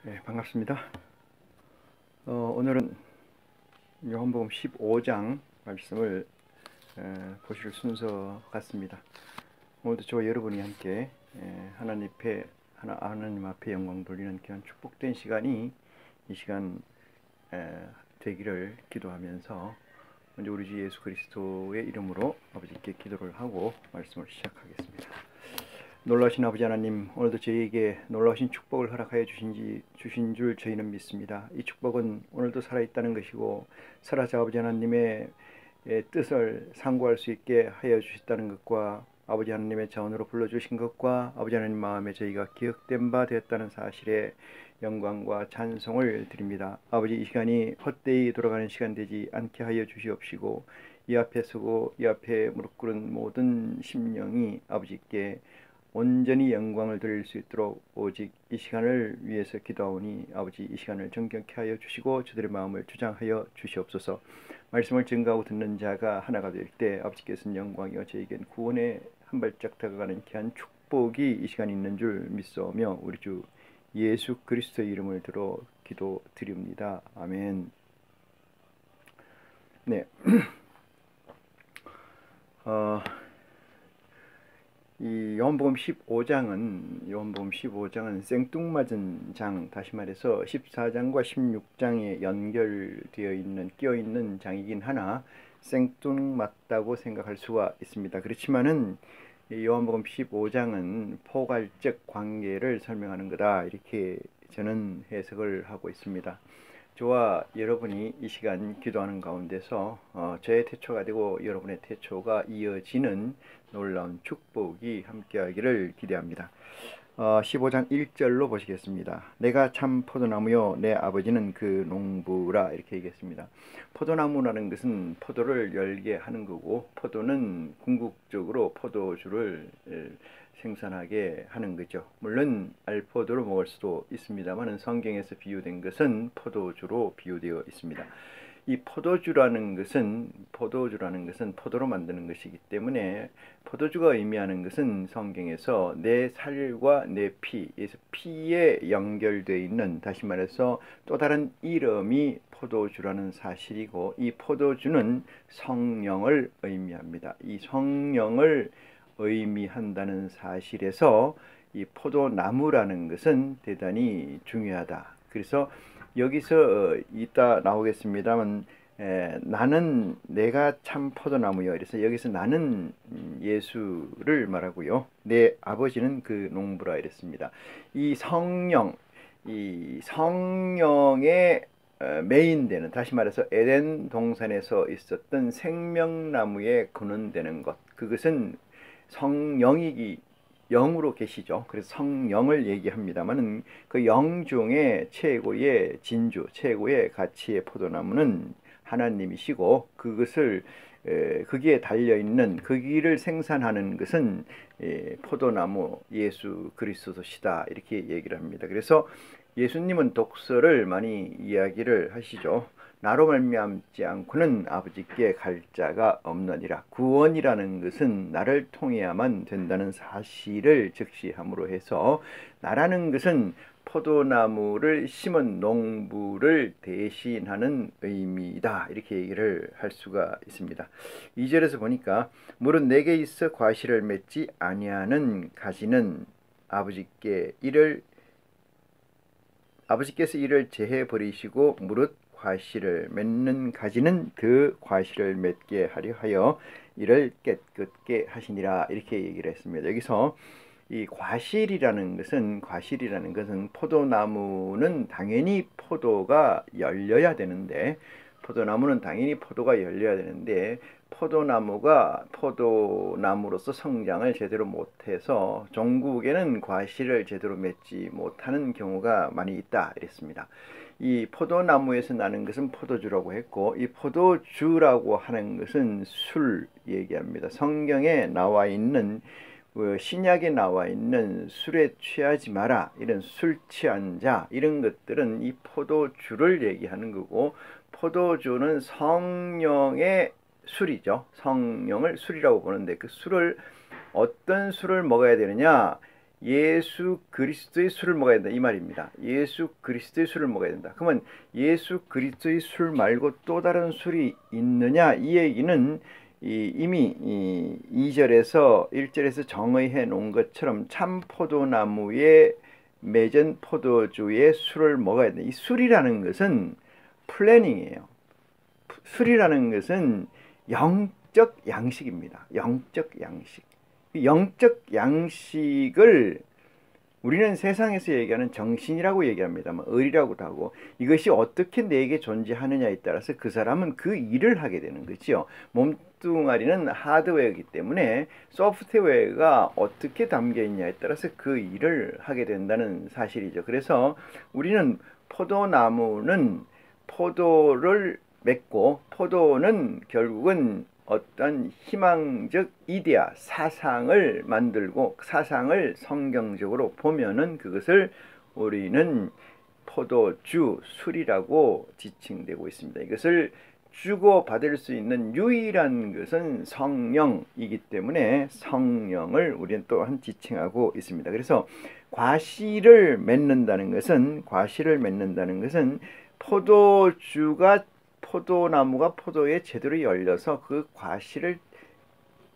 네, 반갑습니다. 오늘은 요한복음 15장 말씀을 보실 순서 같습니다. 오늘도 저와 여러분이 함께 하나님 앞에 영광 돌리는 귀한 축복된 시간이 이 시간 되기를 기도하면서 먼저 우리 주 예수 그리스도의 이름으로 아버지께 기도를 하고 말씀을 시작하겠습니다. 놀라신 아버지 하나님, 오늘도 저희에게 놀라신 축복을 허락하여 주신 줄 저희는 믿습니다. 이 축복은 오늘도 살아있다는 것이고 살아서 아버지 하나님의 뜻을 상고할 수 있게 하여 주셨다는 것과 아버지 하나님의 자원으로 불러주신 것과 아버지 하나님 마음에 저희가 기억된 바 되었다는 사실에 영광과 찬송을 드립니다. 아버지, 이 시간이 헛되이 돌아가는 시간 되지 않게 하여 주시옵시고 이 앞에 서고 이 앞에 무릎 꿇은 모든 심령이 아버지께 온전히 영광을 드릴 수 있도록 오직 이 시간을 위해서 기도하오니 아버지, 이 시간을 정결케 하여 주시고 저들의 마음을 주장하여 주시옵소서. 말씀을 증거하고 듣는 자가 하나가 될 때 아버지께서는 영광이요 저에겐 구원에 한 발짝 다가가는 귀한 축복이 이 시간에 있는 줄 믿사오며 우리 주 예수 그리스도의 이름을 들어 기도드립니다. 아멘. 네. 이 요한복음 15장은 생뚱맞은 장, 다시 말해서 14장과 16장에 연결되어 있는, 끼어 있는 장이긴 하나 생뚱맞다고 생각할 수가 있습니다. 그렇지만은 이 요한복음 15장은 포괄적 관계를 설명하는 거다, 이렇게 저는 해석을 하고 있습니다. 저와 여러분이 이 시간 기도하는 가운데서 저의 태초가 되고 여러분의 태초가 이어지는 놀라운 축복이 함께하기를 기대합니다. 15장 1절로 보시겠습니다. 내가 참 포도나무요 내 아버지는 그 농부라, 이렇게 얘기했습니다. 포도나무라는 것은 포도를 열게 하는 거고, 포도는 궁극적으로 포도주를 생산하게 하는 거죠. 물론 알포도로 먹을 수도 있습니다만 성경에서 비유된 것은 포도주로 비유되어 있습니다. 이 포도주라는 것은 포도로 만드는 것이기 때문에 포도주가 의미하는 것은 성경에서 내 살과 내 피에서 피에 연결되어 있는, 다시 말해서 또 다른 이름이 포도주라는 사실이고, 이 포도주는 성령을 의미합니다. 이 성령을 의미한다는 사실에서 이 포도나무라는 것은 대단히 중요하다. 그래서 여기서 이따 나오겠습니다만 나는 내가 참 포도나무여, 그래서 여기서 나는 예수를 말하고요, 내 아버지는 그 농부라 이랬습니다. 이 성령의 메인되는, 다시 말해서 에덴 동산에서 있었던 생명나무에 근원되는 것, 그것은 성령이기 영으로 계시죠. 그래서 성령을 얘기합니다만은 그 영 중에 최고의 진주, 최고의 가치의 포도나무는 하나님이시고, 그것을 거기에 달려있는 그 길을 생산하는 것은 포도나무 예수 그리스도시다, 이렇게 얘기를 합니다. 그래서 예수님은 독서를 많이 이야기를 하시죠. 나로 말미암지 않고는 아버지께 갈 자가 없느니라. 구원이라는 것은 나를 통해야만 된다는 사실을 적시함으로 해서 나라는 것은 포도나무를 심은 농부를 대신하는 의미이다, 이렇게 얘기를 할 수가 있습니다. 2절에서 보니까 물은 내게 있어 과실을 맺지 아니하는 가지는 아버지께서 이를 제해 버리시고 무릇 과실을 맺는 가지는 그 과실을 맺게 하려 하여 이를 깨끗게 하시니라, 이렇게 얘기를 했습니다. 여기서 이 과실이라는 것은 포도나무는 당연히 포도가 열려야 되는데 포도나무가 포도나무로서 성장을 제대로 못해서 종국에는 과실을 제대로 맺지 못하는 경우가 많이 있다, 이랬습니다. 이 포도나무에서 나는 것은 포도주라고 했고, 이 포도주라고 하는 것은 술 얘기합니다. 성경에 나와 있는, 신약에 나와 있는 술에 취하지 마라, 이런 술 취한 자, 이런 것들은 이 포도주를 얘기하는 거고, 포도주는 성령의 술이죠. 성령을 술이라고 보는데 그 술을, 어떤 술을 먹어야 되느냐, 예수 그리스도의 술을 먹어야 된다 이 말입니다. 예수 그리스도의 술을 먹어야 된다. 그러면 예수 그리스도의 술 말고 또 다른 술이 있느냐 이 얘기는 이미 2절에서 1절에서 정의해 놓은 것처럼 참 포도나무에 맺은 포도주의 술을 먹어야 된다. 이 술이라는 것은 플래닝이에요. 술이라는 것은 영적 양식입니다. 영적 양식. 영적 양식을 우리는 세상에서 얘기하는 정신이라고 얘기합니다만 의리라고도 하고 이것이 어떻게 내게 존재하느냐에 따라서 그 사람은 그 일을 하게 되는 거죠. 몸뚱아리는 하드웨어이기 때문에 소프트웨어가 어떻게 담겨 있냐에 따라서 그 일을 하게 된다는 사실이죠. 그래서 우리는 포도나무는 포도를 맺고 포도는 결국은 어떤 희망적 이데아, 사상을 만들고 사상을 성경적으로 보면은 그것을 우리는 포도주, 술이라고 지칭되고 있습니다. 이것을 주고받을 수 있는 유일한 것은 성령이기 때문에 성령을 우리는 또한 지칭하고 있습니다. 그래서 과실을 맺는다는 것은 포도나무가 포도에 제대로 열려서 그 과실을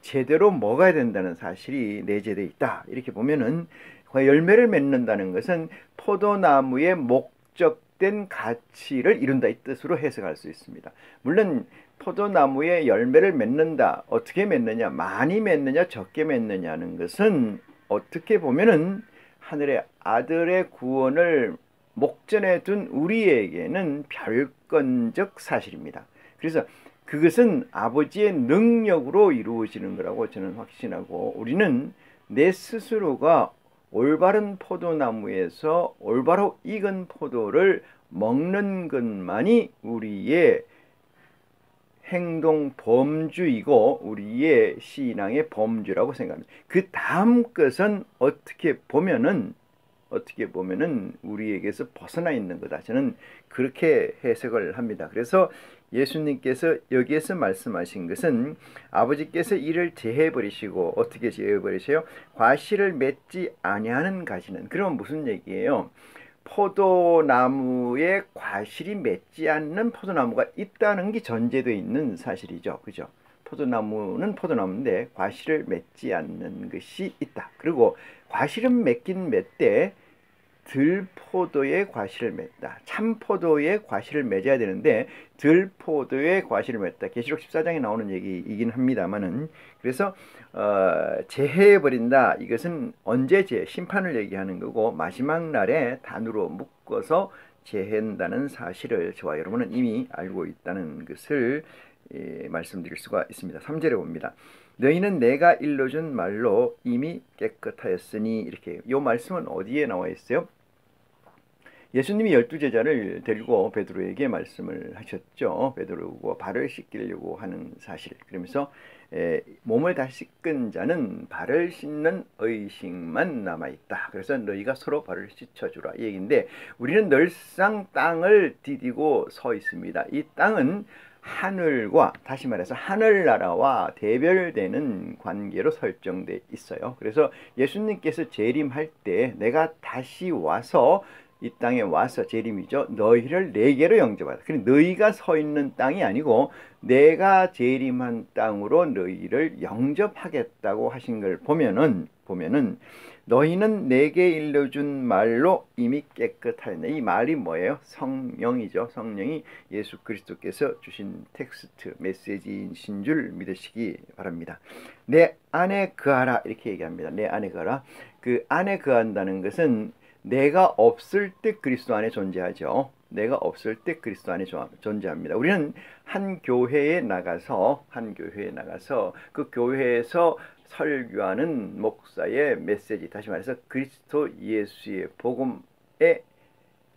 제대로 먹어야 된다는 사실이 내재되어 있다. 이렇게 보면은 열매를 맺는다는 것은 포도나무의 목적된 가치를 이룬다 이 뜻으로 해석할 수 있습니다. 물론 포도나무에 열매를 맺는다. 어떻게 맺느냐? 많이 맺느냐? 적게 맺느냐는 것은 어떻게 보면은 하늘의 아들의 구원을 목전에 둔 우리에게는 별건적 사실입니다. 그래서 그것은 아버지의 능력으로 이루어지는 거라고 저는 확신하고 우리는 내 스스로가 올바른 포도나무에서 올바로 익은 포도를 먹는 것만이 우리의 행동 범주이고 우리의 신앙의 범주라고 생각합니다. 그 다음 것은 어떻게 보면은 우리에게서 벗어나 있는 거다. 저는 그렇게 해석을 합니다. 그래서 예수님께서 여기에서 말씀하신 것은 아버지께서 이를 제해버리시고 어떻게 제해버리세요? 과실을 맺지 아니하는 가지는. 그러면 무슨 얘기예요? 포도나무에 과실이 맺지 않는 포도나무가 있다는 게 전제되어 있는 사실이죠. 그죠? 포도나무는 포도나무인데 과실을 맺지 않는 것이 있다. 그리고 과실은 맺긴 맺되 들포도의 과실을 맺다. 참포도의 과실을 맺어야 되는데 들포도의 과실을 맺다. 계시록 14장에 나오는 얘기이긴 합니다만은 그래서 제해해버린다. 이것은 언제 심판을 얘기하는 거고 마지막 날에 단으로 묶어서 제해한다는 사실을 저와 여러분은 이미 알고 있다는 것을 말씀드릴 수가 있습니다. 3절에 봅니다. 너희는 내가 일러준 말로 이미 깨끗하였으니 이렇게 이 말씀은 어디에 나와 있어요? 예수님이 12제자를 데리고 베드로에게 말씀을 하셨죠. 베드로가 발을 씻기려고 하는 사실. 그러면서 몸을 다 씻은 자는 발을 씻는 의식만 남아있다. 그래서 너희가 서로 발을 씻어주라 이 얘기인데 우리는 늘상 땅을 디디고 서 있습니다. 이 땅은 하늘과 다시 말해서 하늘나라와 대별되는 관계로 설정되어 있어요. 그래서 예수님께서 재림할 때 내가 다시 와서 이 땅에 와서 재림이죠. 너희를 내게로 영접하다. 그러니까 너희가 서 있는 땅이 아니고 내가 재림한 땅으로 너희를 영접하겠다고 하신 걸 보면은 너희는 내게 일러준 말로 이미 깨끗하였네. 이 말이 뭐예요? 성령이죠. 성령이 예수 그리스도께서 주신 텍스트, 메시지이신 줄 믿으시기 바랍니다. 내 안에 거하라 이렇게 얘기합니다. 내 안에 거하라. 그 안에 거한다는 것은 내가 없을 때 그리스도 안에 존재하죠. 내가 없을 때 그리스도 안에 존재합니다. 우리는 한 교회에 나가서 그 교회에서 설교하는 목사의 메시지, 다시 말해서 그리스도 예수의 복음에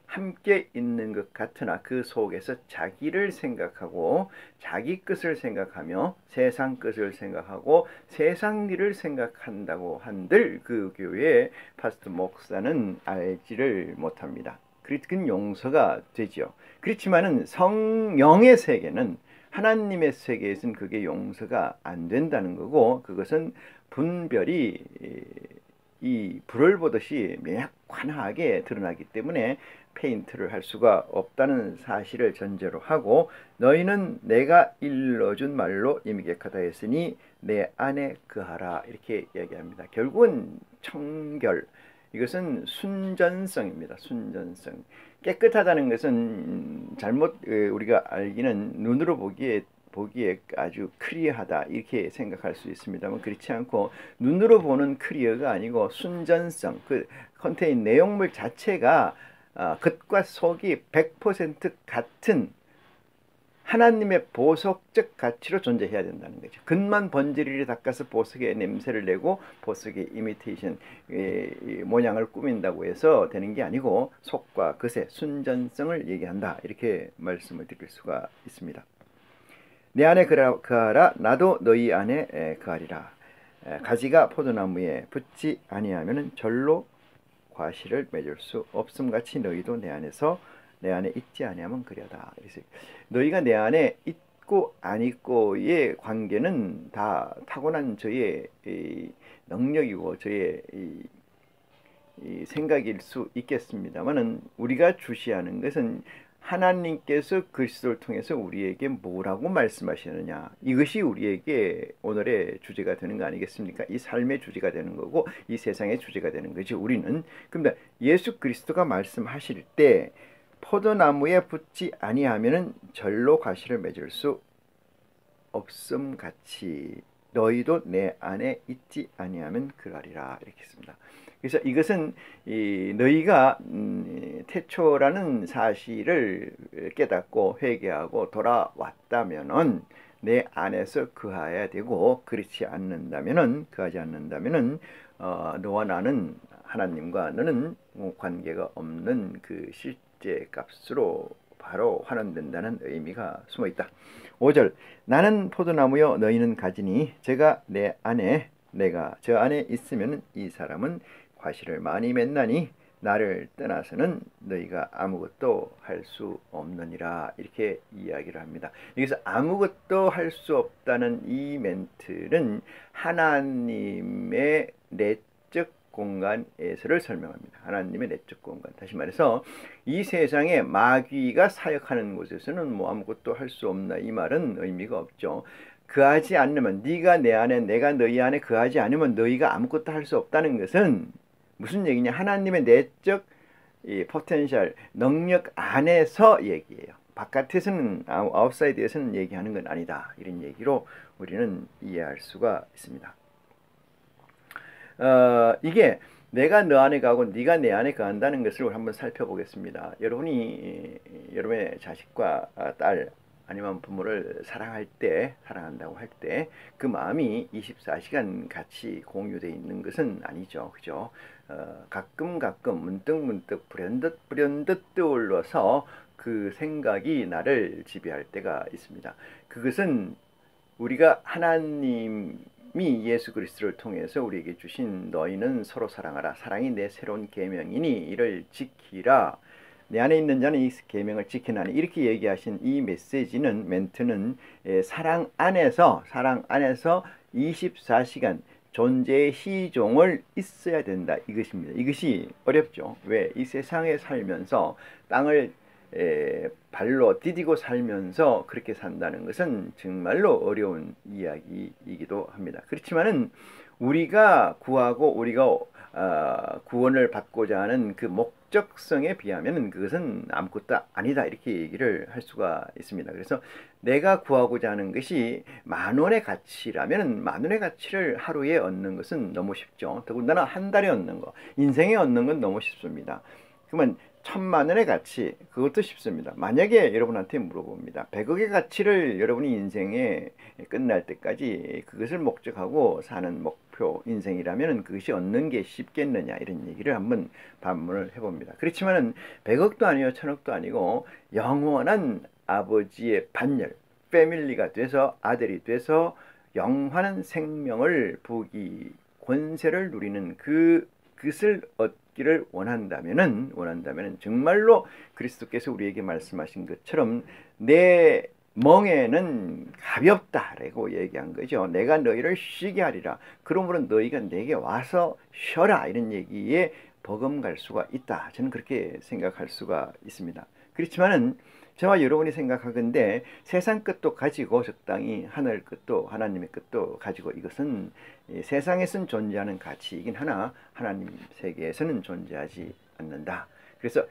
함께 있는 것 같으나 그 속에서 자기를 생각하고 자기 것을 생각하며 세상 것을 생각하고 세상 일을 생각한다고 한들 그 교회의 파스터 목사는 알지를 못합니다. 그건 용서가 되죠. 그렇지만은 성령의 세계는 하나님의 세계에서는 그게 용서가 안 된다는 거고 그것은 분별이 이 불을 보듯이 명확하게 드러나기 때문에 페인트를 할 수가 없다는 사실을 전제로 하고, 너희는 내가 일러준 말로 임객하다 했으니 내 안에 거하라 이렇게 이야기합니다. 결국은 청결, 이것은 순전성입니다. 순전성. 깨끗하다는 것은 잘못 우리가 알기는 눈으로 보기에 아주 클리어하다 이렇게 생각할 수 있습니다만, 그렇지 않고 눈으로 보는 클리어가 아니고 순전성, 그 컨테인 내용물 자체가 겉과 속이 100% 같은 하나님의 보석적 가치로 존재해야 된다는 거죠. 겉만 번지르르 닦아서 보석의 냄새를 내고 보석의 이미테이션 모양을 꾸민다고 해서 되는 게 아니고 속과 겉의 순전성을 얘기한다 이렇게 말씀을 드릴 수가 있습니다. 내 안에 거하라 나도 너희 안에 거하리라. 가지가 포도나무에 붙지 아니하면 절로 과실을 맺을 수 없음같이 너희도 내 안에 있지 아니하면 그려다. 그래서 너희가 내 안에 있고 안 있고의 관계는 다 타고난 저의 능력이고 저의 생각일 수 있겠습니다만은, 우리가 주시하는 것은 하나님께서 그리스도를 통해서 우리에게 뭐라고 말씀하시느냐, 이것이 우리에게 오늘의 주제가 되는 거 아니겠습니까? 이 삶의 주제가 되는 거고 이 세상의 주제가 되는 거죠. 우리는 그런데 예수 그리스도가 말씀하실 때 포도나무에 붙지 아니하면은 절로 과실을 맺을 수 없음 같이 너희도 내 안에 있지 아니하면 그러리라 이렇게 했습니다. 그래서 이것은 너희가 태초라는 사실을 깨닫고 회개하고 돌아왔다면은 내 안에서 거해야 되고, 그렇지 않는다면은, 거하지 않는다면은 너와 나는, 하나님과 너는 관계가 없는 그 실제 값으로 바로 환원된다는 의미가 숨어 있다. 5절 나는 포도나무여 너희는 가지니 제가 내 안에 내가 저 안에 있으면 이 사람은 과실을 많이 맺나니 나를 떠나서는 너희가 아무것도 할 수 없느니라 이렇게 이야기를 합니다. 여기서 아무것도 할 수 없다는 이 멘트는 하나님의 내적 공간에서를 설명합니다. 하나님의 내적 공간. 다시 말해서 이 세상에 마귀가 사역하는 곳에서는 뭐 아무것도 할 수 없나, 이 말은 의미가 없죠. 거하지 않으면, 네가 내 안에 내가 너희 안에 거하지 않으면 너희가 아무것도 할 수 없다는 것은 무슨 얘기냐, 하나님의 내적 포텐셜 능력 안에서 얘기해요. 바깥에서는, 아웃사이드에서는 얘기하는 건 아니다, 이런 얘기로 우리는 이해할 수가 있습니다. 이게 내가 너 안에 가고 네가 내 안에 거한다는 것을 한번 살펴보겠습니다. 여러분이 여러분의 자식과 딸 아니면 부모를 사랑한다고 할 때 그 마음이 24시간 같이 공유되어 있는 것은 아니죠. 그죠? 가끔 문득 불현듯 떠올라서 그 생각이 나를 지배할 때가 있습니다. 그것은 우리가 하나님이 예수 그리스도를 통해서 우리에게 주신 너희는 서로 사랑하라, 사랑이 내 새로운 계명이니 이를 지키라, 내 안에 있는 자는 이 계명을 지키나니, 이렇게 얘기하신 이 멘트는 사랑 안에서 24시간 존재의 시종을 있어야 된다 이것입니다. 이것이 어렵죠. 왜? 이 세상에 살면서 땅을 발로 디디고 살면서 그렇게 산다는 것은 정말로 어려운 이야기이기도 합니다. 그렇지만은 우리가 구하고 우리가 구원을 받고자 하는 그 목적성에 비하면 그것은 아무것도 아니다 이렇게 얘기를 할 수가 있습니다. 그래서 내가 구하고자 하는 것이 10,000원의 가치라면 10,000원의 가치를 하루에 얻는 것은 너무 쉽죠. 더군다나 한 달에 얻는 거, 인생에 얻는 건 너무 쉽습니다. 그러면 1,000,000원의 가치, 그것도 쉽습니다. 만약에 여러분한테 물어봅니다. 100억의 가치를 여러분이 인생에 끝날 때까지 그것을 목적하고 사는 목표 인생이라면 그것이 얻는 게 쉽겠느냐, 이런 얘기를 한번 반문을 해봅니다. 그렇지만은 100억도 아니고 1,000억도 아니고 영원한 아버지의 반열, 패밀리가 돼서 아들이 돼서 영원한 생명을 부기 권세를 누리는 그것을 얻기를 원한다면은 정말로 그리스도께서 우리에게 말씀하신 것처럼 내 멍에는 가볍다라고 얘기한 거죠. 내가 너희를 쉬게 하리라. 그러므로 너희가 내게 와서 쉬어라. 이런 얘기에 버금갈 수가 있다. 저는 그렇게 생각할 수가 있습니다. 그렇지만은 저와 여러분이 생각하건대 세상 끝도 가지고 적당히 하늘 끝도 하나님의 끝도 가지고 이것은 세상에서는 존재하는 가치이긴 하나 하나님 세계에서는 존재하지 않는다. 그래서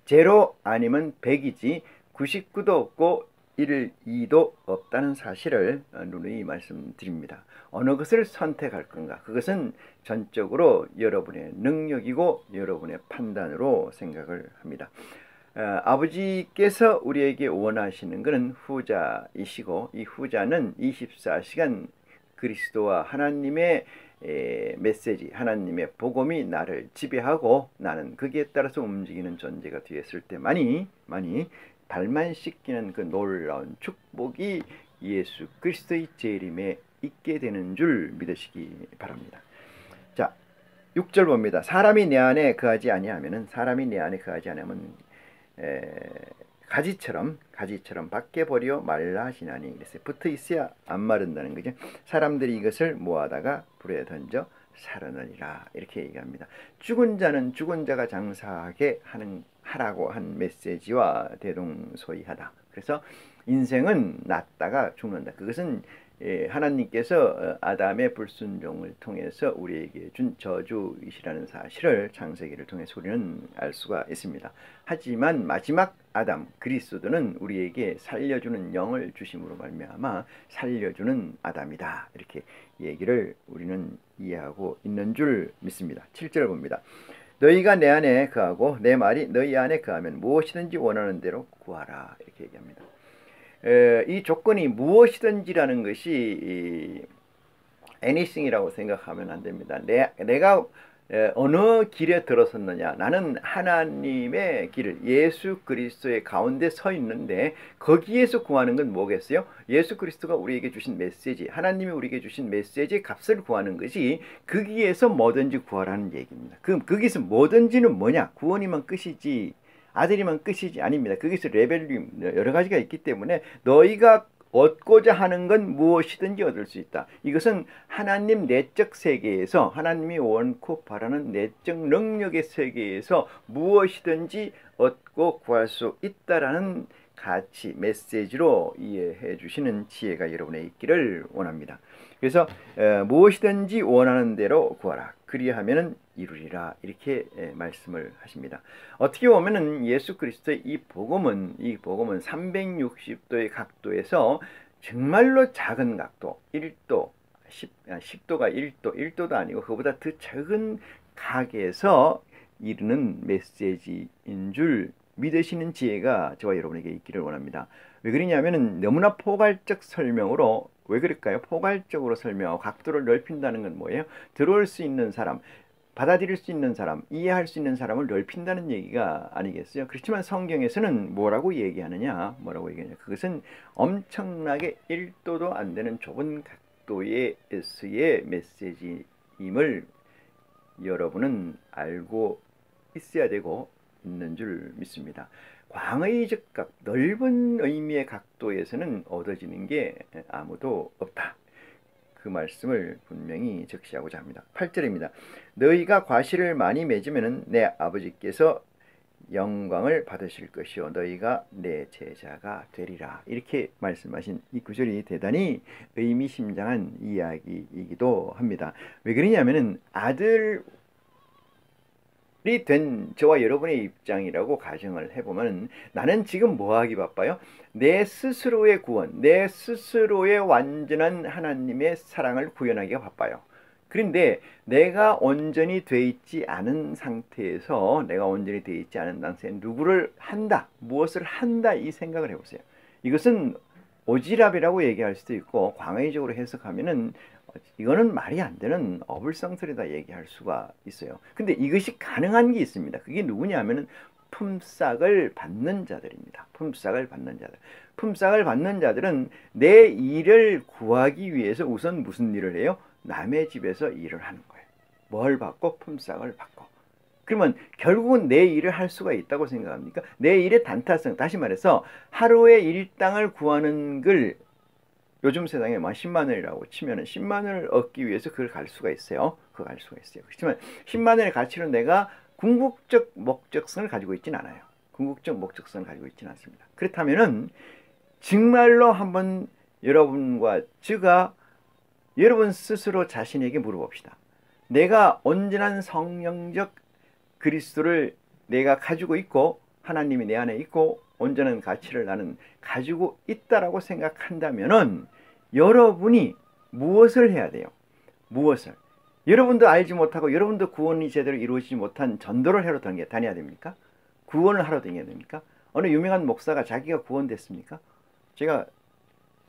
제로 아니면 100이지 99도 없고 1, 2도 없다는 사실을 누누이 말씀드립니다. 어느 것을 선택할 건가? 그것은 전적으로 여러분의 능력이고 여러분의 판단으로 생각을 합니다. 아버지께서 우리에게 원하시는 것은 후자이시고 이 후자는 24시간 그리스도와 하나님의 메시지, 하나님의 복음이 나를 지배하고 나는 거기에 따라서 움직이는 존재가 되었을 때만이 발만 씻기는 그 놀라운 축복이 예수 그리스도의 재림에 있게 되는 줄 믿으시기 바랍니다. 자, 6절 봅니다. 사람이 내 안에 거하지 아니하면은 사람이 내 안에 거하지 아니하면 가지처럼 밖에 버려 말라 하시나니 그랬어요. 붙어 있어야 안 마른다는 거죠. 사람들이 이것을 모아다가 불에 던져 사르느니라 이렇게 얘기합니다. 죽은 자는 죽은 자가 장사하게 하라고 한 메시지와 대동소이하다. 그래서 인생은 났다가 죽는다. 그것은 하나님께서 아담의 불순종을 통해서 우리에게 준 저주이시라는 사실을 창세기를 통해서 우리는 알 수가 있습니다. 하지만 마지막 아담 그리스도는 우리에게 살려주는 영을 주심으로 말미암아 살려주는 아담이다. 이렇게 얘기를 우리는 이해하고 있는 줄 믿습니다. 7절 봅니다. 너희가 내 안에 거하고 내 말이 너희 안에 거하면 무엇이든지 원하는 대로 구하라. 이렇게 얘기합니다. 이 조건이 무엇이든지라는 것이 anything이라고 생각하면 안 됩니다. 내가 어느 길에 들어섰느냐. 나는 하나님의 길을 예수 그리스도의 가운데 서 있는데 거기에서 구하는 건 뭐겠어요? 예수 그리스도가 우리에게 주신 메시지, 하나님이 우리에게 주신 메시지의 값을 구하는 것이 거기에서 뭐든지 구하라는 얘기입니다. 그럼 거기서 뭐든지는 뭐냐? 구원이면 끝이지 아들이면 끝이지 아닙니다. 거기서 레벨이 여러 가지가 있기 때문에 너희가 얻고자 하는 건 무엇이든지 얻을 수 있다. 이것은 하나님 내적 세계에서 하나님이 원코 바라는 내적 능력의 세계에서 무엇이든지 얻고 구할 수 있다라는 가치, 메시지로 이해해 주시는 지혜가 여러분의 있기를 원합니다. 그래서 무엇이든지 원하는 대로 구하라. 그리하면은 이루리라. 이렇게 말씀을 하십니다. 어떻게 보면은 예수 그리스도의 이 복음은 360도의 각도에서 정말로 작은 각도, 1도, 10도가 1도도 아니고 그보다 더 작은 각에서 이르는 메시지인 줄 믿으시는 지혜가 저와 여러분에게 있기를 원합니다. 왜 그러냐면은 너무나 포괄적 설명으로 왜 그럴까요? 포괄적으로 설명하고 각도를 넓힌다는 건 뭐예요? 들어올 수 있는 사람, 받아들일 수 있는 사람, 이해할 수 있는 사람을 넓힌다는 얘기가 아니겠어요? 그렇지만 성경에서는 뭐라고 얘기하느냐? 그것은 엄청나게 1도도 안 되는 좁은 각도에서의 메시지임을 여러분은 알고 있어야 되고 있는 줄 믿습니다. 광의적 각, 넓은 의미의 각도에서는 얻어지는 게 아무도 없다. 그 말씀을 분명히 적시하고자 합니다. 8절입니다. 너희가 과실을 많이 맺으면 내 아버지께서 영광을 받으실 것이요 너희가 내 제자가 되리라. 이렇게 말씀하신 이 구절이 대단히 의미심장한 이야기이기도 합니다. 왜 그러냐면은 아들이 된 저와 여러분의 입장이라고 가정을 해보면 나는 지금 뭐하기 바빠요? 내 스스로의 구원, 내 스스로의 완전한 하나님의 사랑을 구현하기가 바빠요. 그런데 내가 온전히 돼 있지 않은 상태에서 누구를 한다, 무엇을 한다 이 생각을 해보세요. 이것은 오지랖이라고 얘기할 수도 있고 광의적으로 해석하면은 이거는 말이 안 되는 어불성설이다 얘기할 수가 있어요. 근데 이것이 가능한 게 있습니다. 그게 누구냐면은 품삯을 받는 자들입니다. 품삯을 받는 자들. 품삯을 받는 자들은 내 일을 구하기 위해서 우선 무슨 일을 해요? 남의 집에서 일을 하는 거예요. 뭘 받고? 품삯을 받고. 그러면 결국은 내 일을 할 수가 있다고 생각합니까? 내 일의 단타성, 다시 말해서 하루에 일당을 구하는 걸 요즘 세상에 10만 원이라고 치면은 10만 원을 얻기 위해서 그걸 갈 수가 있어요. 그걸 갈 수가 있어요. 그렇지만 10만 원의 가치로 내가 궁극적 목적성을 가지고 있지는 않아요. 궁극적 목적성을 가지고 있지는 않습니다. 그렇다면은 정말로 한번 여러분과 제가 여러분 스스로 자신에게 물어봅시다. 내가 온전한 성령적 그리스도를 내가 가지고 있고 하나님이 내 안에 있고 온전한 가치를 나는 가지고 있다라고 생각한다면은 여러분이 무엇을 해야 돼요? 무엇을? 여러분도 알지 못하고 여러분도 구원이 제대로 이루어지지 못한 전도를 하러 다녀야 됩니까? 구원을 하러 다녀야 됩니까? 어느 유명한 목사가 자기가 구원됐습니까? 제가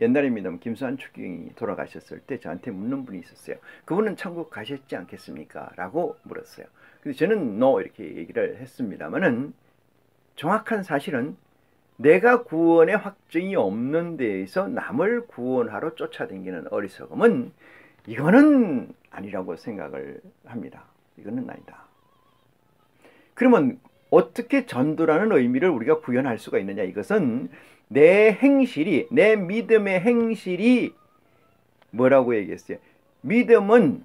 옛날입니다. 김수환 추기경이 돌아가셨을 때 저한테 묻는 분이 있었어요. 그분은 천국 가셨지 않겠습니까? 라고 물었어요. 근데 저는 no 이렇게 얘기를 했습니다만은 정확한 사실은 내가 구원의 확증이 없는 데에서 남을 구원하러 쫓아다니는 어리석음은 이거는 아니라고 생각을 합니다. 이거는 아니다. 그러면 어떻게 전도라는 의미를 우리가 구현할 수가 있느냐? 이것은 내 행실이, 내 믿음의 행실이 뭐라고 얘기했어요? 믿음은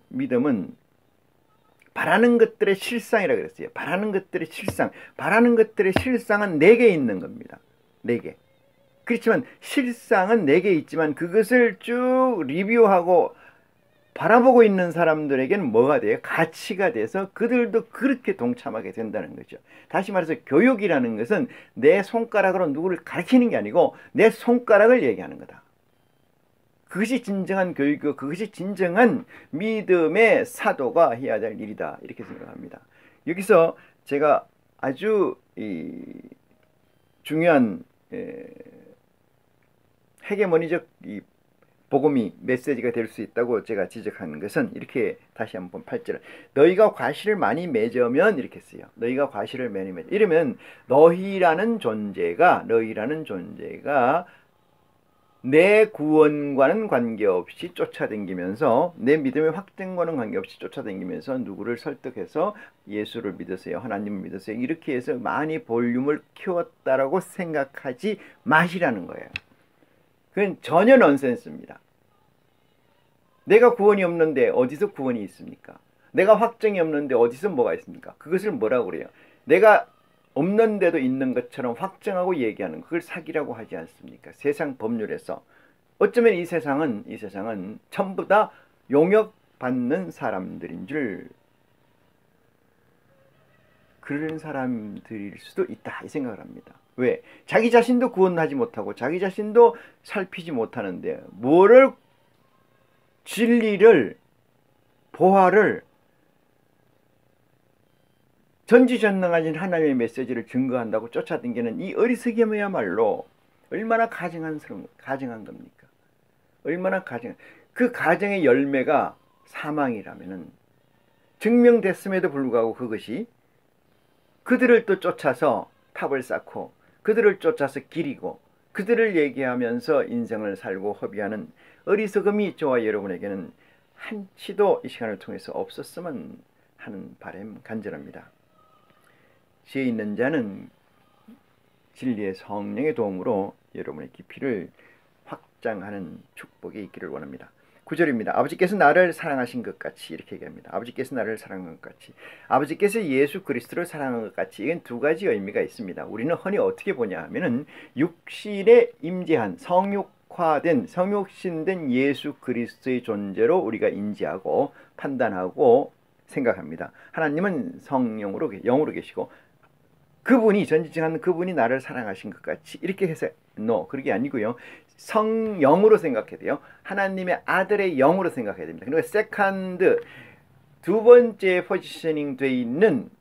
바라는 것들의 실상이라고 그랬어요. 바라는 것들의 실상. 바라는 것들의 실상은 내게 있는 겁니다. 내게. 그렇지만 실상은 내게 있지만 그것을 쭉 리뷰하고 바라보고 있는 사람들에게는 뭐가 돼요? 가치가 돼서 그들도 그렇게 동참하게 된다는 거죠. 다시 말해서 교육이라는 것은 내 손가락으로 누구를 가르치는 게 아니고 내 손가락을 얘기하는 거다. 그것이 진정한 교육이고 그것이 진정한 믿음의 사도가 해야 될 일이다. 이렇게 생각합니다. 여기서 제가 아주 중요한 헤게모니적 복음이 메시지가 될 수 있다고 제가 지적하는 것은 이렇게 다시 한번 8절을 너희가 과실을 많이 맺으면 이렇게 써요. 너희가 과실을 많이 맺으면 이러면 너희라는 존재가 내 구원과는 관계없이 쫓아다니면서 내 믿음의 확증과는 관계없이 쫓아다니면서 누구를 설득해서 예수를 믿으세요. 하나님을 믿으세요. 이렇게 해서 많이 볼륨을 키웠다라고 생각하지 마시라는 거예요. 그건 전혀 넌센스입니다. 내가 구원이 없는데 어디서 구원이 있습니까? 내가 확증이 없는데 어디서 뭐가 있습니까? 그것을 뭐라고 그래요? 내가 없는데도 있는 것처럼 확증하고 얘기하는 그걸 사기라고 하지 않습니까? 세상 법률에서 어쩌면 이 세상은 전부 다 용역받는 사람들인 줄 그런 사람들일 수도 있다 이 생각을 합니다. 왜? 자기 자신도 구원하지 못하고 자기 자신도 살피지 못하는데 뭐를 진리를 보화를 전지전능하신 하나님의 메시지를 증거한다고 쫓아다니는 이 어리석음이야말로 얼마나 가증한 겁니까? 얼마나 그 가정의 열매가 사망이라면은 증명됐음에도 불구하고 그것이 그들을 또 쫓아서 탑을 쌓고 그들을 쫓아서 기리고 그들을 얘기하면서 인생을 살고 허비하는 어리석음이 저와 여러분에게는 한치도 이 시간을 통해서 없었으면 하는 바람 간절합니다. 지혜 있는 자는 진리의 성령의 도움으로 여러분의 깊이를 확장하는 축복이 있기를 원합니다. 9절입니다. 아버지께서 나를 사랑하신 것 같이 이렇게 얘기합니다. 아버지께서 나를 사랑한 것 같이. 아버지께서 예수 그리스도를 사랑한 것 같이. 이건 두 가지 의미가 있습니다. 우리는 흔히 어떻게 보냐 하면은 육신에 임재한 성육화된 성육신된 예수 그리스도의 존재로 우리가 인지하고 판단하고 생각합니다. 하나님은 성령으로 영으로 계시고 그분이 전지전능한 그분이 나를 사랑하신 것 같이 이렇게 해서 그게 아니고요. 성령으로 생각해야 돼요. 하나님의 아들의 영으로 생각해야 됩니다. 그리고 세컨드 두 번째 포지셔닝 돼 있는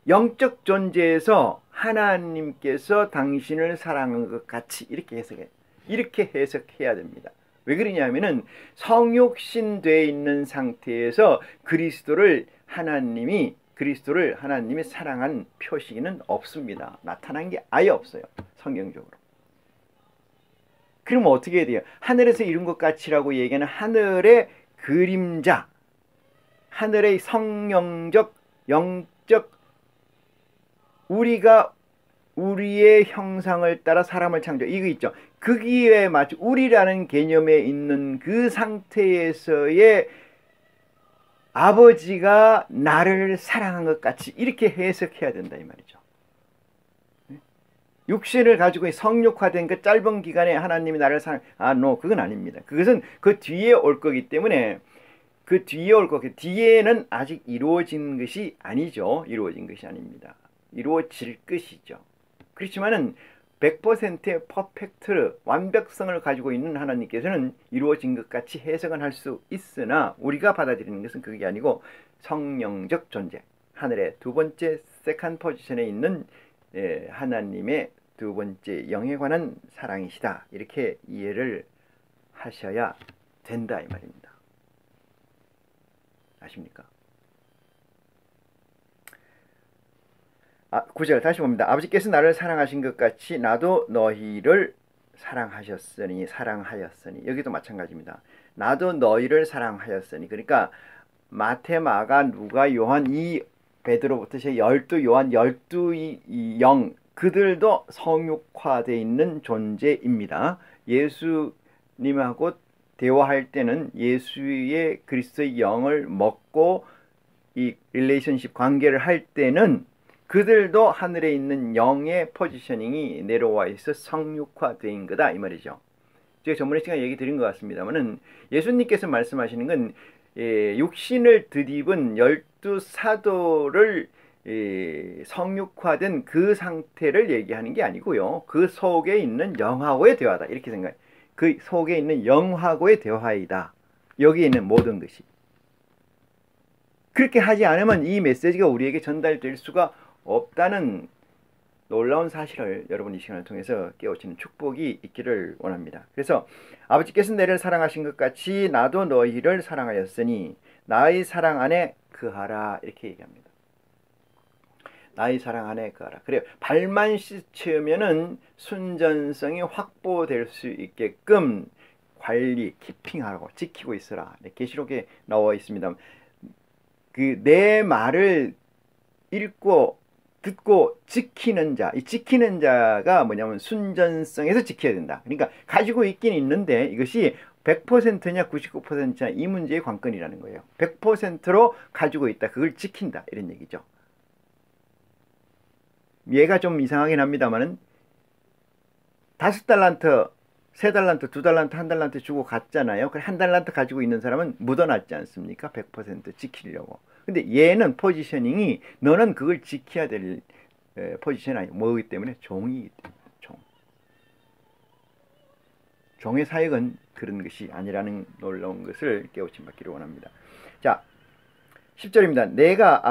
영적 존재에서 하나님께서 당신을 사랑한 것 같이 이렇게 해석해야 됩니다. 왜 그러냐면은 성육신 돼 있는 상태에서 그리스도를 하나님이 사랑한 표시는 없습니다. 나타난 게 아예 없어요. 성경적으로. 그러면 어떻게 해야 돼요? 하늘에서 이룬 것 같이라고 얘기하는 하늘의 그림자, 하늘의 성령적 영적 우리가 우리의 형상을 따라 사람을 창조, 이거 있죠. 거기에 맞춰 우리라는 개념에 있는 그 상태에서의 아버지가 나를 사랑한 것 같이 이렇게 해석해야 된다 이 말이죠. 육신을 가지고 성육화된 그 짧은 기간에 하나님이 나를 그건 아닙니다. 그것은 그 뒤에 올 거기 때문에 그 뒤에 올 거기 뒤에는 아직 이루어진 것이 아니죠. 이루어진 것이 아닙니다. 이루어질 것이죠. 그렇지만은 100%의 퍼펙트 완벽성을 가지고 있는 하나님께서는 이루어진 것 같이 해석은 할 수 있으나 우리가 받아들이는 것은 그게 아니고 성령적 존재, 하늘의 두 번째 세컨 포지션에 있는 하나님의 두 번째 영에 관한 사랑이시다, 이렇게 이해를 하셔야 된다 이 말입니다. 아십니까? 9절 다시 봅니다. 아버지께서 나를 사랑하신 것 같이 나도 너희를 사랑하였으니. 여기도 마찬가지입니다. 나도 너희를 사랑하였으니. 그러니까 마태, 마가, 누가, 요한, 이 베드로부터 제 12 요한 12이 영, 그들도 성육화되어 있는 존재입니다. 예수님하고 대화할 때는 예수의 그리스도의 영을 먹고 이 릴레이션십 관계를 할 때는 그들도 하늘에 있는 영의 포지셔닝이 내려와 있어 성육화된 거다 이 말이죠. 제가 저번에 시간에 얘기 드린 것 같습니다만은 예수님께서 말씀하시는 건 육신을 덧입은 12사도를 성육화된 그 상태를 얘기하는 게 아니고요. 그 속에 있는 영하고의 대화다 이렇게 생각해요. 그 속에 있는 영하고의 대화이다. 여기에 있는 모든 것이. 그렇게 하지 않으면 이 메시지가 우리에게 전달될 수가 없다는 놀라운 사실을 여러분 이 시간을 통해서 깨우치는 축복이 있기를 원합니다. 그래서 아버지께서 너희를 사랑하신 것 같이 나도 너희를 사랑하였으니 나의 사랑 안에 거하라 이렇게 얘기합니다. 나의 사랑 안에 거하라. 그래요. 발만 씻으면은 순전성이 확보될 수 있게끔 관리, 키핑하고 지키고 있어라. 계시록에 나와 있습니다. 그 내 말을 읽고 듣고 지키는 자, 이 지키는 자가 뭐냐면 순전성에서 지켜야 된다. 그러니까 가지고 있긴 있는데 이것이 100%냐 99%냐 이 문제의 관건이라는 거예요. 100%로 가지고 있다. 그걸 지킨다. 이런 얘기죠. 얘가 좀 이상하긴 합니다만은 5달란트, 3달란트, 2달란트, 1달란트 주고 갔잖아요. 그래 1달란트 가지고 있는 사람은 묻어놨지 않습니까? 100% 지키려고. 근데 얘는 포지셔닝이 너는 그걸 지켜야 될 포지션이 아니고 뭐이기 때문에 종이기 때문에 종의 사역은 그런 것이 아니라는 놀라운 것을 깨우침 받기를 원합니다. 자, 10절입니다. 내가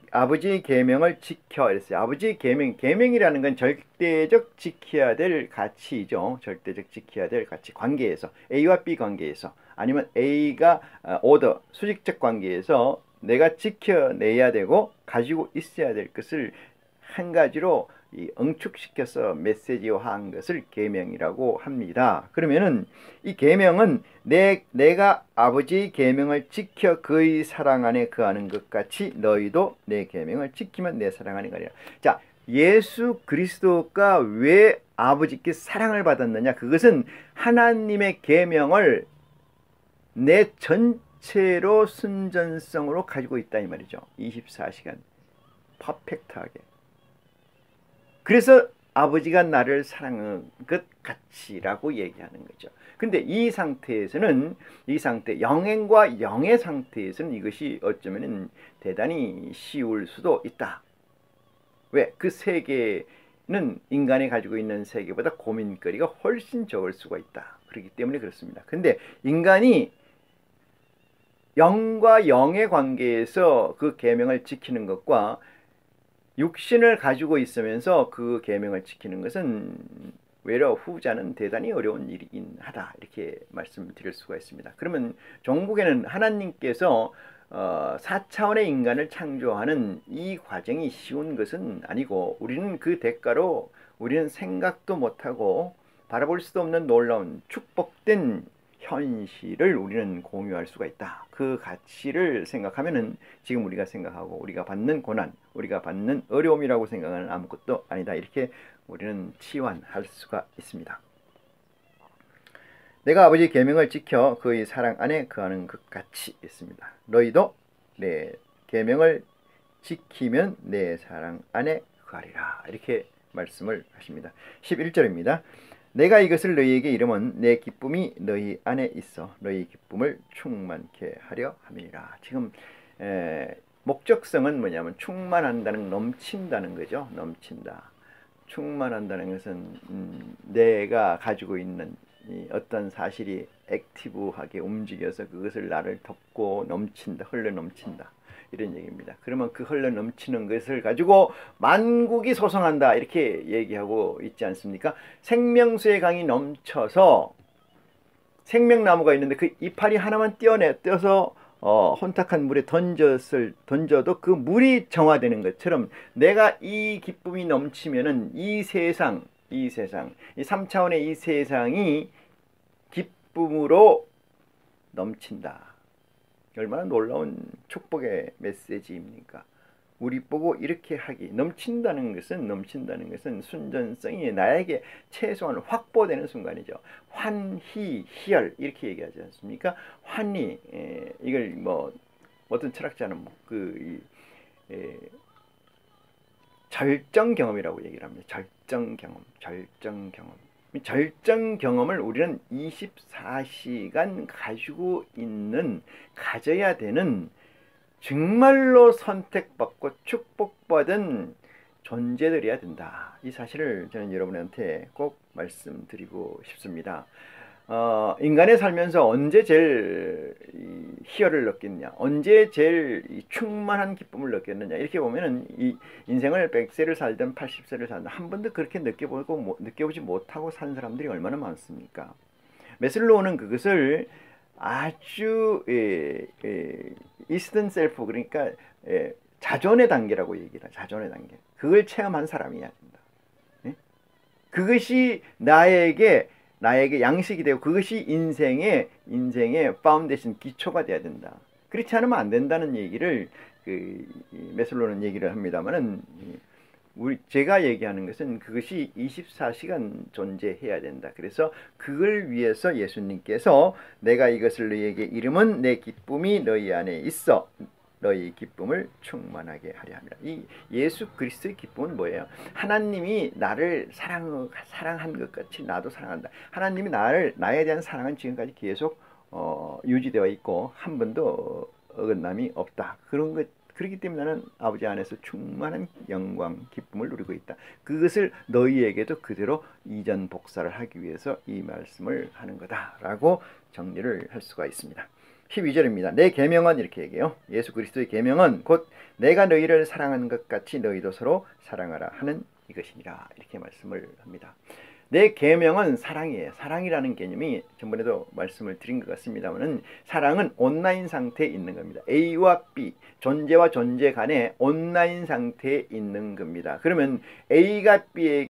아버지의 계명을 지켜 이랬어요. 아버지의 계명이라는 건 절대적 지켜야 될 가치이죠. 절대적 지켜야 될 가치. 관계에서 A와 B 관계에서 아니면 A가 오더 수직적 관계에서 내가 지켜내야 되고 가지고 있어야 될 것을 한 가지로 응축시켜서 메시지화한 것을 계명이라고 합니다. 그러면은 이 계명은 내가 아버지의 계명을 지켜 그의 사랑 안에 거하는 것 같이 너희도 내 계명을 지키면 내 사랑 안에 거하리라. 자, 예수 그리스도가 왜 아버지께 사랑을 받았느냐? 그것은 하나님의 계명을 내 전체로 순전성으로 가지고 있다 이 말이죠. 24시간 퍼펙트하게. 그래서 아버지가 나를 사랑한 것 같이라고 얘기하는 거죠. 근데 이 상태에서는 영행과 영의 상태에서는 이것이 어쩌면 대단히 쉬울 수도 있다. 왜? 그 세계는 인간이 가지고 있는 세계보다 고민거리가 훨씬 적을 수가 있다. 그렇기 때문에 그렇습니다. 근데 인간이 영과 영의 관계에서 그 계명을 지키는 것과 육신을 가지고 있으면서 그 계명을 지키는 것은 외려 후자는 대단히 어려운 일이긴 하다. 이렇게 말씀드릴 수가 있습니다. 그러면 종국에는 하나님께서 4차원의 인간을 창조하는 이 과정이 쉬운 것은 아니고 우리는 그 대가로 우리는 생각도 못하고 바라볼 수도 없는 놀라운 축복된 현실을 우리는 공유할 수가 있다. 그 가치를 생각하면은 지금 우리가 생각하고 우리가 받는 고난, 우리가 받는 어려움이라고 생각하는 아무것도 아니다. 이렇게 우리는 치환할 수가 있습니다. 내가 아버지 계명을 지켜 그의 사랑 안에 거하는 것 같이 있습니다. 너희도 내 계명을 지키면 내 사랑 안에 거하리라. 이렇게 말씀을 하십니다. 11절입니다. 내가 이것을 너희에게 이름은 내 기쁨이 너희 안에 있어 너희 기쁨을 충만케 하려 함이니라. 지금 목적성은 뭐냐면 충만한다는, 넘친다는 거죠. 넘친다. 충만한다는 것은 내가 가지고 있는 어떤 사실이 액티브하게 움직여서 그것을 나를 덮고 넘친다, 흘러 넘친다, 이런 얘기입니다. 그러면 그 흘러 넘치는 것을 가지고 만국이 소성한다, 이렇게 얘기하고 있지 않습니까? 생명수의 강이 넘쳐서 생명나무가 있는데 그 이파리 하나만 떼어서 혼탁한 물에 던져도 그 물이 정화되는 것처럼 내가 이 기쁨이 넘치면은 이 세상, 이 3차원의 이 세상이 기쁨으로 넘친다. 얼마나 놀라운 축복의 메시지입니까? 우리 보고 이렇게 하기, 넘친다는 것은 순전성이 나에게 최소한 확보되는 순간이죠. 환희, 희열, 이렇게 얘기하지 않습니까? 환희, 이걸 뭐 어떤 철학자는 절정 경험이라고 얘기를 합니다. 절정 경험을 우리는 24시간 가져야 되는, 정말로 선택받고 축복받은 존재들이어야 된다. 이 사실을 저는 여러분한테 꼭 말씀드리고 싶습니다. 인간에 살면서 언제 제일 희열을 느꼈냐, 언제 제일 충만한 기쁨을 느꼈느냐, 이렇게 보면은 이 인생을 100세를 살든 80세를 살든 한 번도 그렇게 느껴보지 못하고 산 사람들이 얼마나 많습니까? 메슬로우는 그것을 아주 이스턴 셀프, 그러니까 자존의 단계라고 얘기를 해요. 자존의 단계. 그걸 체험한 사람이어야 된다. 예? 그것이 나에게 양식이 되고 그것이 인생의 파운데이션, 기초가 돼야 된다. 그렇지 않으면 안 된다는 얘기를 메슬로우는 얘기를 합니다만은, 제가 얘기하는 것은 그것이 24시간 존재해야 된다. 그래서 그걸 위해서 예수님께서 내가 이것을 너희에게 이름은 내 기쁨이 너희 안에 있어 너희 기쁨을 충만하게 하려 합니다. 이 예수 그리스도의 기쁨은 뭐예요? 하나님이 나를 사랑한 것 같이 나도 사랑한다. 하나님이 나에 대한 사랑은 지금까지 계속 유지되어 있고 한 번도 어긋남이 없다. 그렇기 때문에 나는 아버지 안에서 충만한 영광, 기쁨을 누리고 있다. 그것을 너희에게도 그대로 이전 복사를 하기 위해서 이 말씀을 하는 거다라고 정리를 할 수가 있습니다. 12절입니다. 내 계명은, 이렇게 얘기해요. 예수 그리스도의 계명은 곧 내가 너희를 사랑한 것 같이 너희도 서로 사랑하라 하는 이것이니라. 이렇게 말씀을 합니다. 내 계명은 사랑이에요. 사랑이라는 개념이 전번에도 말씀을 드린 것 같습니다만은, 사랑은 온라인 상태에 있는 겁니다. A와 B, 존재와 존재 간에 온라인 상태에 있는 겁니다. 그러면 A가 B에게